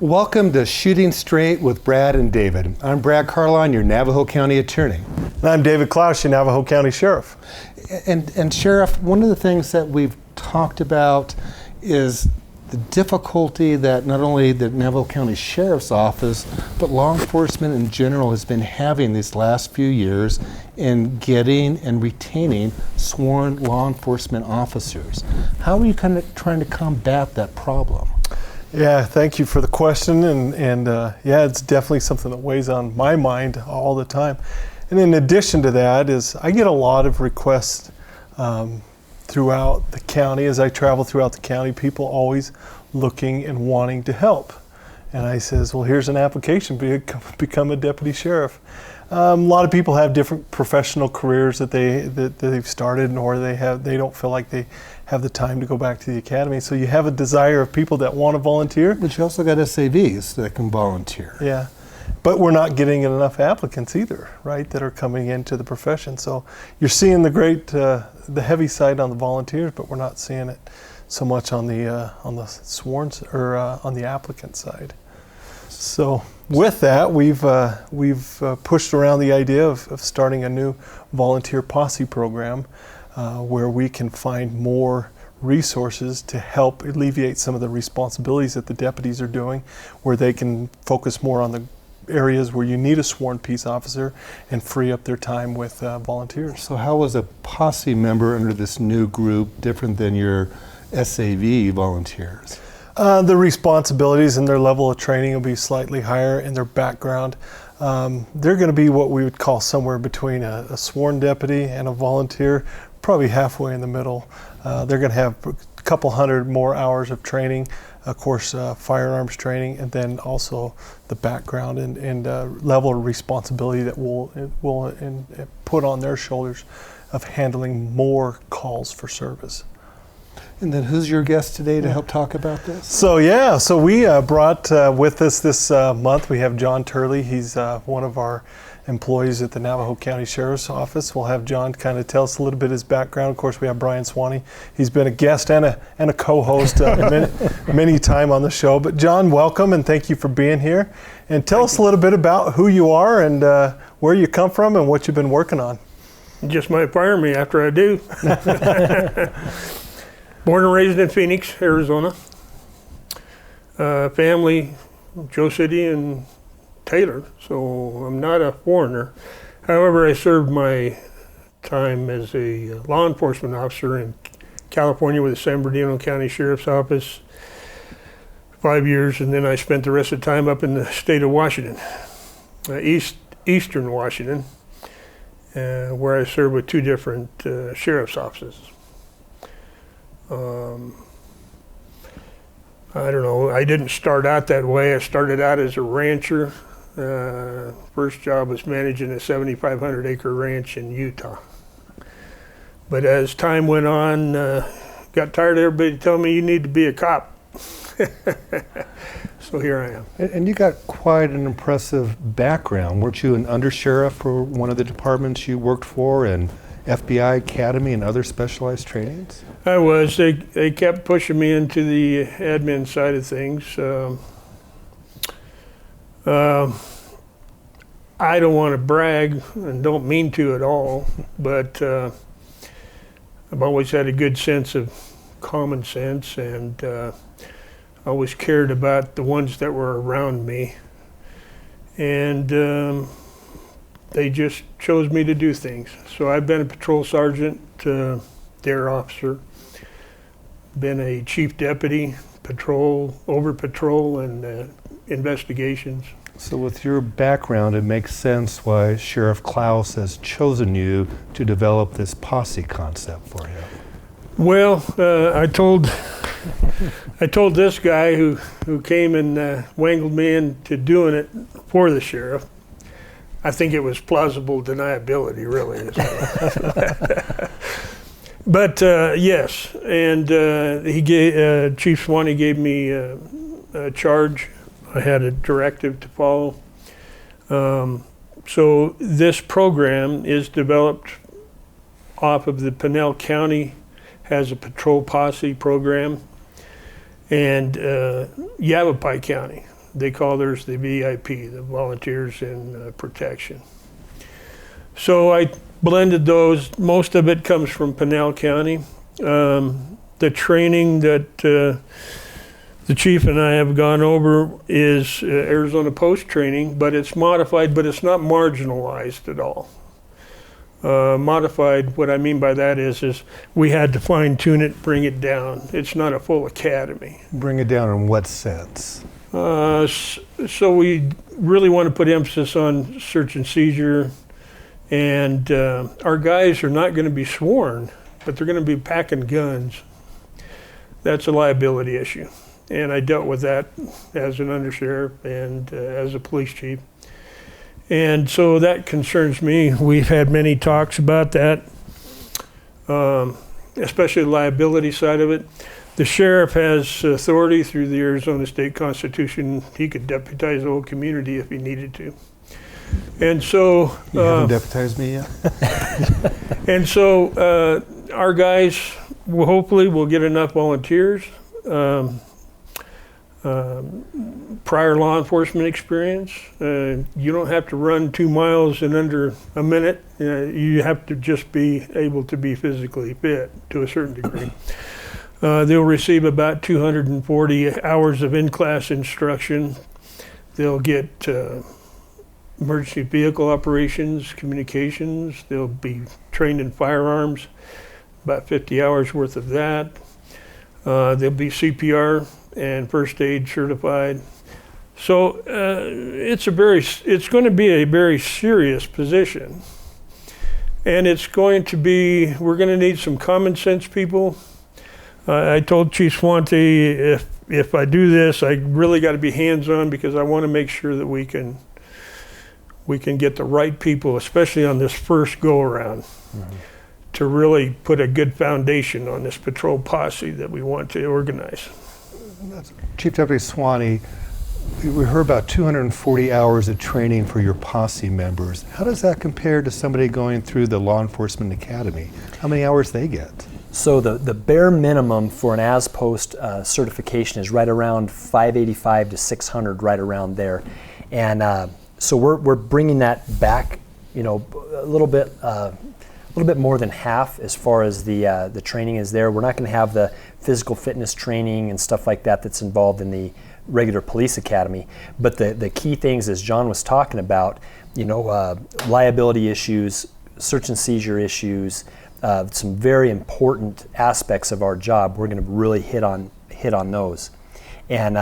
Welcome to Shooting Straight with Brad and David. I'm Brad Carlon, your Navajo County Attorney. And I'm David Klaus, your Navajo County Sheriff. And Sheriff, one of the things that we've talked about is the difficulty that not only the Navajo County Sheriff's Office, but law enforcement in general has been having these last few years in getting and retaining sworn law enforcement officers. How are you kind of trying to combat that problem? Yeah, thank you for the question, and yeah, it's definitely something that weighs on my mind all the time. And in addition to that is I get a lot of requests throughout the county. As I travel throughout the county, people always looking and wanting to help. And I says, well, here's an application, become a deputy sheriff. A lot of people have different professional careers that they've started, or they don't feel like they have the time to go back to the academy. So you have a desire of people that want to volunteer. But you also got SAVs that can volunteer. Yeah, but we're not getting enough applicants either, right, that are coming into the profession. So you're seeing the heavy side on the volunteers, but we're not seeing it so much on the sworn or on the applicant side. So with that, we've pushed around the idea of starting a new volunteer posse program where we can find more resources to help alleviate some of the responsibilities that the deputies are doing, where they can focus more on the areas where you need a sworn peace officer and free up their time with volunteers. So how is a posse member under this new group different than your SAV volunteers? The responsibilities and their level of training will be slightly higher, and their background. They're going to be what we would call somewhere between a sworn deputy and a volunteer, probably halfway in the middle. They're going to have a couple hundred more hours of training, of course, firearms training, and then also the background and level of responsibility that will put on their shoulders of handling more calls for service. And then who's your guest today to help talk about this? So we brought with us this month, we have John Turley. He's one of our employees at the Navajo County Sheriff's Office. We'll have John kind of tell us a little bit of his background. Of course, we have Brian Swanee. He's been a guest and a co-host many time on the show. But John, welcome and thank you for being here. And tell us a little bit about who you are and where you come from and what you've been working on. You just might fire me after I do. Born and raised in Phoenix, Arizona. Family, Joe City and Taylor, so I'm not a foreigner. However, I served my time as a law enforcement officer in California with the San Bernardino County Sheriff's Office 5 years, and then I spent the rest of the time up in the state of Washington, eastern Washington, where I served with two different sheriff's offices. I don't know, I didn't start out that way. I started out as a rancher. First job was managing a 7,500 acre ranch in Utah. But as time went on, got tired of everybody telling me you need to be a cop. So here I am. And you got quite an impressive background. Weren't you an undersheriff for one of the departments you worked for, and FBI Academy and other specialized trainings? I was. They kept pushing me into the admin side of things. I don't want to brag and don't mean to at all, but I've always had a good sense of common sense, and always cared about the ones that were around me. And they just chose me to do things. So I've been a patrol sergeant, dare officer, been a chief deputy, over patrol and investigations. So with your background, it makes sense why Sheriff Klaus has chosen you to develop this posse concept for him. Well, I told this guy who came and wangled me into doing it for the sheriff. I think it was plausible deniability, really. But yes, and Chief Swanee gave me a charge. I had a directive to follow. So this program is developed off of the Pinell County has a patrol posse program, and Yavapai County they call theirs the VIP, the Volunteers in Protection. So I blended those. Most of it comes from Pinal County. The training that the chief and I have gone over is Arizona Post training, but it's modified, but it's not marginalized at all. Modified, what I mean by that is we had to fine tune it, bring it down. It's not a full academy. Bring it down in what sense? So we really want to put emphasis on search and seizure, and our guys are not going to be sworn, but they're going to be packing guns. That's a liability issue. And I dealt with that as an undersheriff and as a police chief. And so that concerns me. We've had many talks about that, especially the liability side of it. The sheriff has authority through the Arizona State Constitution. He could deputize the whole community if he needed to. And so... You haven't deputized me yet? And so our guys will hopefully will get enough volunteers. Prior law enforcement experience. You don't have to run 2 miles in under a minute. You have to just be able to be physically fit to a certain degree. They'll receive about 240 hours of in-class instruction. They'll get emergency vehicle operations, communications. They'll be trained in firearms, about 50 hours worth of that. They'll be CPR and first aid certified. So it's going to be a very serious position. And it's going to be, we're going to need some common sense people. I told Chief Swante, if I do this, I really got to be hands-on because I want to make sure that we can get the right people, especially on this first go-around, to really put a good foundation on this patrol posse that we want to organize. Chief Deputy Swanee, we heard about 240 hours of training for your posse members. How does that compare to somebody going through the law enforcement academy? How many hours they get? So the bare minimum for an as-post certification is right around 585 to 600, right around there. And so we're bringing that back, a little bit more than half as far as the training is there. We're not going to have the physical fitness training and stuff like that that's involved in the regular police academy. But the key things, as John was talking about, liability issues, search and seizure issues, some very important aspects of our job. We're going to really hit on those, and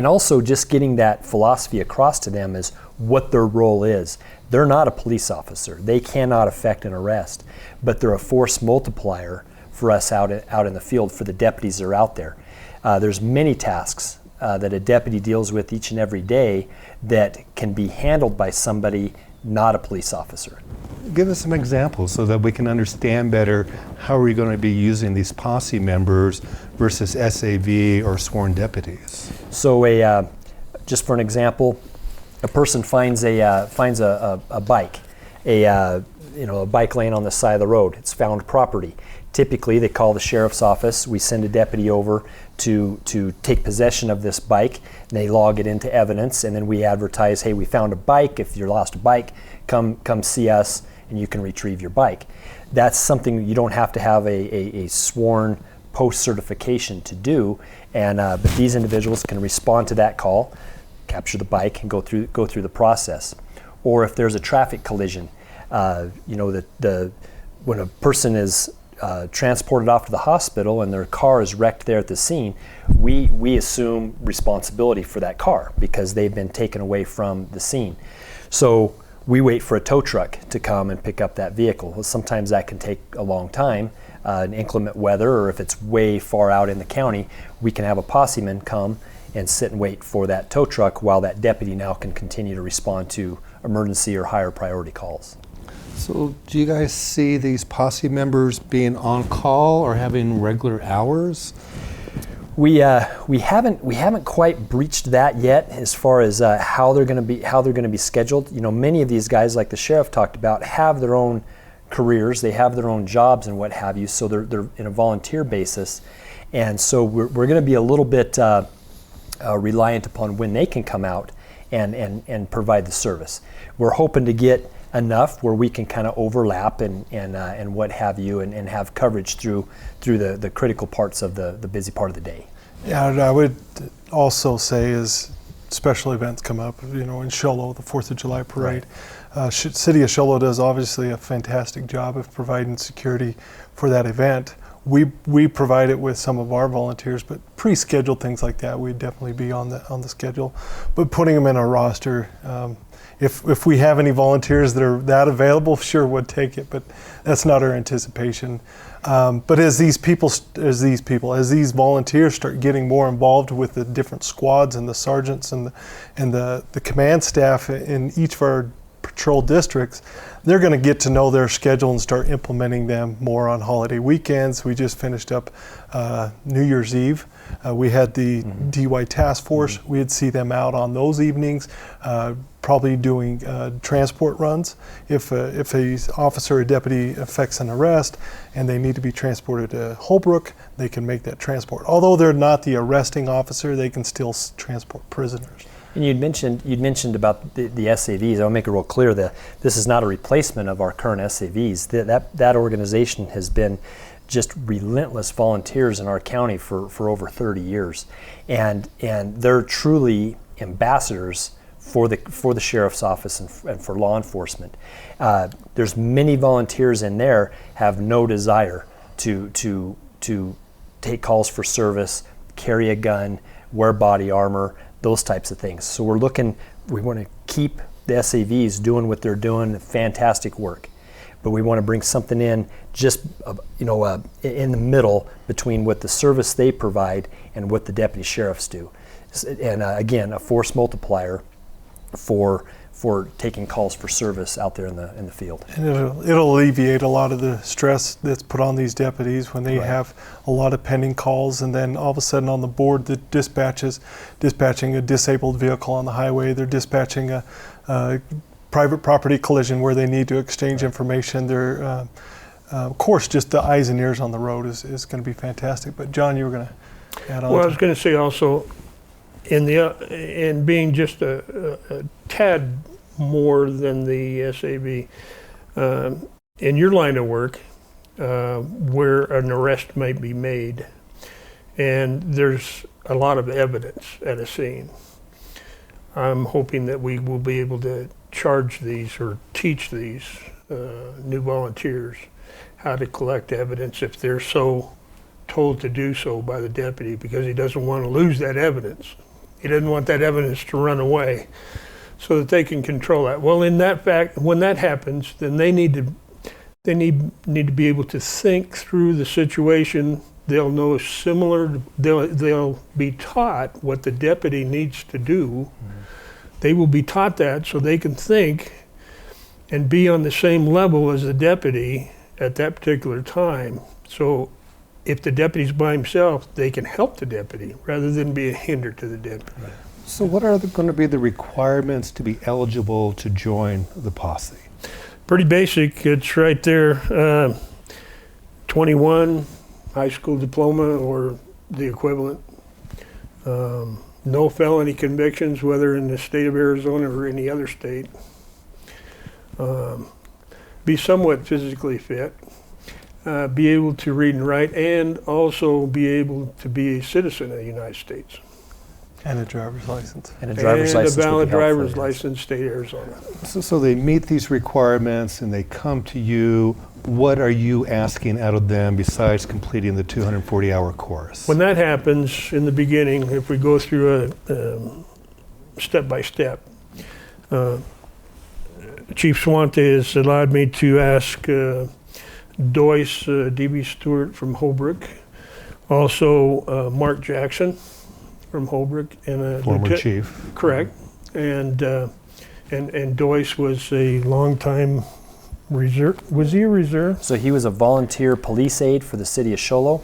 also just getting that philosophy across to them is what their role is. They're not a police officer. They cannot effect an arrest, but they're a force multiplier for us out in the field, for the deputies that are out there. There's many tasks that a deputy deals with each and every day that can be handled by somebody not a police officer. Give us some examples so that we can understand better how are we going to be using these posse members versus SAV or sworn deputies. So just for an example, a person finds a bike, a bike laying on the side of the road. It's found property. Typically, they call the sheriff's office. We send a deputy over to take possession of this bike, and they log it into evidence, and then we advertise, hey, we found a bike. If you lost a bike, come see us, and you can retrieve your bike. That's something you don't have to have a sworn post-certification to do, and but these individuals can respond to that call, capture the bike, and go through the process. Or if there's a traffic collision, when a person is transported off to the hospital and their car is wrecked there at the scene, we assume responsibility for that car because they've been taken away from the scene. So we wait for a tow truck to come and pick up that vehicle. Well, sometimes that can take a long time, in inclement weather, or if it's way far out in the county, we can have a posseman come and sit and wait for that tow truck while that deputy now can continue to respond to emergency or higher priority calls. So do you guys see these posse members being on call or having regular hours? We haven't quite breached that yet as far as how they're going to be scheduled. Many of these guys, like the sheriff talked about, have their own careers, they have their own jobs and what have you. So they're in a volunteer basis, and so we're going to be a little bit reliant upon when they can come out and provide the service. We're hoping to get enough where we can kind of overlap and what have you, and have coverage through the critical parts of the busy part of the day. Yeah, and I would also say as special events come up, in Show Low, the 4th of July parade. City of Show Low does obviously a fantastic job of providing security for that event. We provide it with some of our volunteers, but pre-scheduled things like that, we'd definitely be on the schedule. But putting them in a roster, if we have any volunteers that are that available, sure, would take it, but that's not our anticipation. But as these volunteers start getting more involved with the different squads and the sergeants and the command staff in each of our patrol districts, they're going to get to know their schedule and start implementing them more on holiday weekends. We just finished up New Year's Eve. We had the DUI task force. We'd see them out on those evenings, probably doing transport runs. If a officer or deputy effects an arrest and they need to be transported to Holbrook, they can make that transport. Although they're not the arresting officer, they can still transport prisoners. And you'd mentioned about the SAVs. I'll make it real clear that this is not a replacement of our current SAVs. That organization has been just relentless volunteers in our county for over 30 years, and they're truly ambassadors for the sheriff's office and for law enforcement. There's many volunteers in there have no desire to take calls for service, carry a gun, wear body armor, those types of things. So we want to keep the SAVs doing what they're doing, fantastic work. But we want to bring something in just, in the middle between what the service they provide and what the deputy sheriffs do. And again, a force multiplier for taking calls for service out there in the field. And it'll alleviate a lot of the stress that's put on these deputies when they have a lot of pending calls, and then all of a sudden on the board, the dispatching a disabled vehicle on the highway, they're dispatching a private property collision where they need to exchange information. They're, of course, just the eyes and ears on the road is going to be fantastic. But John, you were going to add on. Well, I was going to say also, in being just a tad more than the SAV, in your line of work, where an arrest might be made, and there's a lot of evidence at a scene, I'm hoping that we will be able to charge these or teach these new volunteers how to collect evidence if they're so told to do so by the deputy, because he doesn't want to lose that evidence. He doesn't want that evidence to run away, so that they can control that. Well, in that fact, when that happens, then they need to be able to think through the situation. They'll know they'll be taught what the deputy needs to do. They will be taught that so they can think and be on the same level as the deputy at that particular time. So if the deputy's by himself, they can help the deputy rather than be a hinder to the deputy. Right. So what are going to be the requirements to be eligible to join the posse? Pretty basic. It's right there. 21, high school diploma or the equivalent. No felony convictions, whether in the state of Arizona or any other state. Be somewhat physically fit. Be able to read and write, and also be able to be a citizen of the United States. And a driver's license. And a driver's license. And a valid driver's license, state of Arizona. So they meet these requirements and they come to you. What are you asking out of them besides completing the 240-hour course? When that happens in the beginning, if we go through a step-by-step, Chief Swante has allowed me to ask Doyce D.B. Stewart from Holbrook, also Mark Jackson from Holbrook, and a former chief. Correct, and Doyce was a long-time reserve. Was he a reserve? So he was a volunteer police aide for the city of Show Low,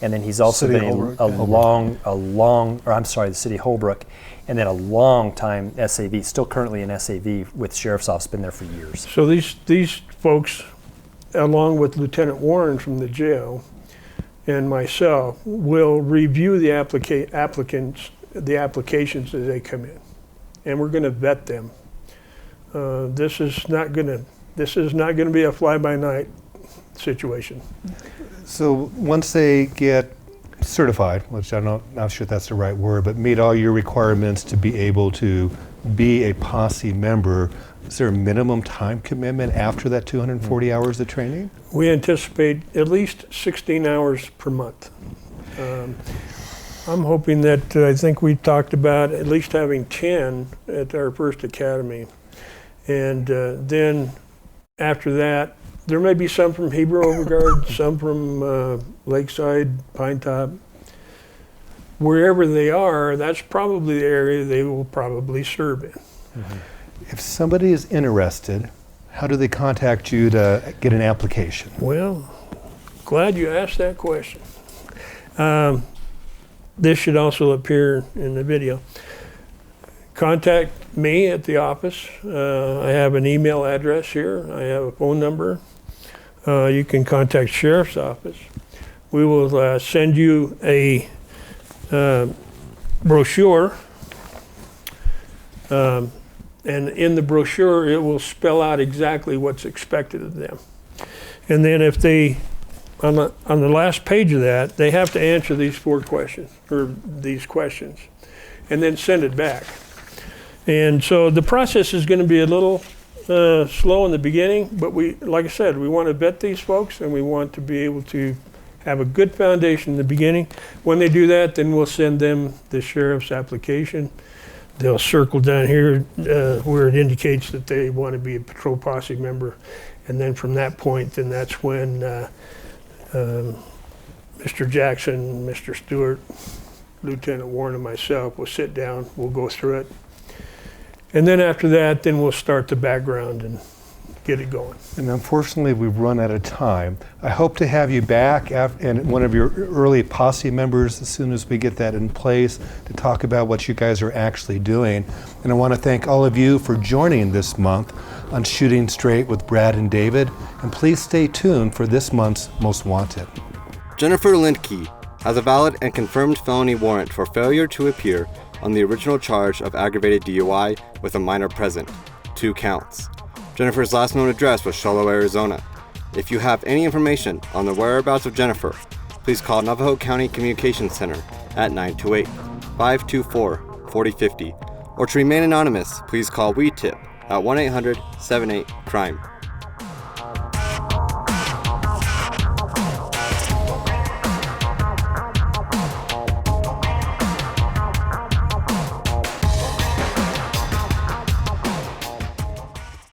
and then he's also City been Holbrook. the city of Holbrook, and then a long time SAV, still currently an SAV with Sheriff's Office, been there for years. So these folks, along with Lieutenant Warren from the jail and myself, will review the applicants the applications as they come in, and we're going to vet them. This is not going to be a fly-by-night situation. So once they get certified, which I'm not sure if that's the right word, but meet all your requirements to be able to be a Posse member, is there a minimum time commitment after that 240 hours of training? We anticipate at least 16 hours per month. I'm hoping that, I think we talked about at least having 10 at our first academy. And then after that, there may be some from Hebrew Overguard, some from Lakeside, Pine Top. Wherever they are, that's probably the area they will probably serve in. Mm-hmm. If somebody is interested, how do they contact you to get an application? Well, glad you asked that question. This should also appear in the video. Contact me at the office. I have an email address here. I have a phone number. You can contact Sheriff's Office. We will send you a brochure. And in the brochure, it will spell out exactly what's expected of them. And then if they, on the last page of that, they have to answer these 4 questions, or these questions, and then send it back. And so the process is going to be a little slow in the beginning, but like I said, we want to vet these folks, and we want to be able to have a good foundation in the beginning. When they do that, then we'll send them the sheriff's application. They'll circle down here where it indicates that they want to be a patrol posse member. And then from that point, then that's when Mr. Jackson, Mr. Stewart, Lieutenant Warren, and myself will sit down, we'll go through it. And then after that, then we'll start the background and get it going. And unfortunately, we've run out of time. I hope to have you back and one of your early Posse members as soon as we get that in place to talk about what you guys are actually doing. And I want to thank all of you for joining this month on Shooting Straight with Brad and David. And please stay tuned for this month's Most Wanted. Jennifer Lindke has a valid and confirmed felony warrant for failure to appear on the original charge of aggravated DUI with a minor present, 2 counts. Jennifer's last known address was Shiloh, Arizona. If you have any information on the whereabouts of Jennifer, please call Navajo County Communications Center at 928-524-4050. Or to remain anonymous, please call We Tip at 1-800-78-CRIME.